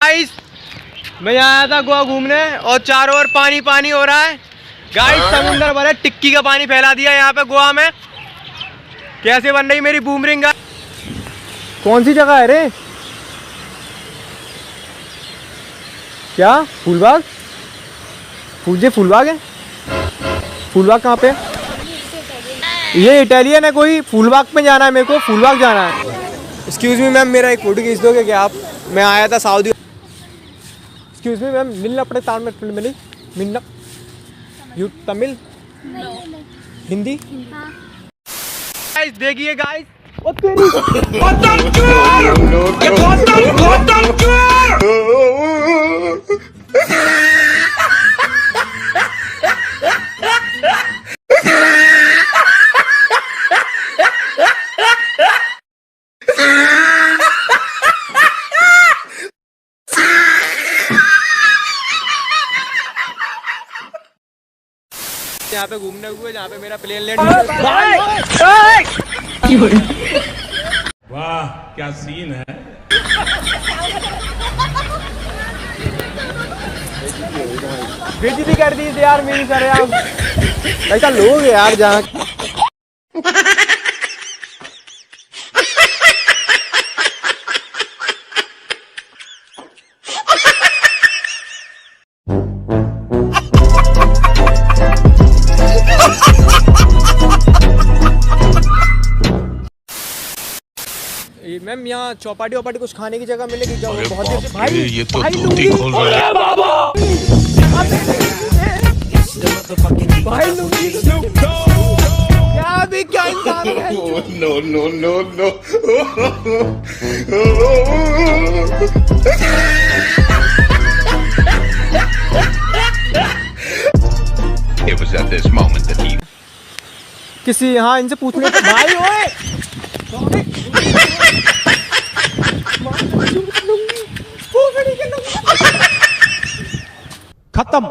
Guys मैं आया था गोवा घूमने और चारों ओर पानी पानी हो रहा है। गाइस समुंदर भरे टिक्की का पानी फैला दिया यहाँ पे गोवा में। कैसे बन रही मेरी बूमरिंग। कौन सी जगह है रे? क्या फूलबाग? फूलबाग है? फूलबाग कहाँ पे? ये इटालियन है कोई। फूलबाग में जाना है मेरे को, फूलबाग जाना है। एक्सक्यूज मी मैम, मेरा एक फोटो खींच दोगे क्या आप? मैं आया था सऊदी। एक्सक्यूज मी मैम, मिलना पड़े तार में मिली मिलना। यू तमिल? हिंदी? गाइस देखिए गाइस, ओ तेरी गौतम चोर! ये गौतम चोर! यहाँ पे घूमने हुए जहाँ पे मेरा प्लेन लैंड। वाह क्या सीन है। बेइज्जती कर दी यार मेरी सर यार। ऐसा लोग है यार जहाँ। मैम यहाँ चौपाटी वपाटी कुछ खाने की जगह मिलेगी क्या? बहुत देर से भाई ये तो धोती खोल रहा है बाबा। भाई लुंगी क्या भी क्या इंसान है। No no no no. It was at this moment that he किसी हाँ इनसे पूछने तो भाई ओए खत्म।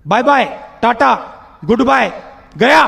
Bye bye tata goodbye गया।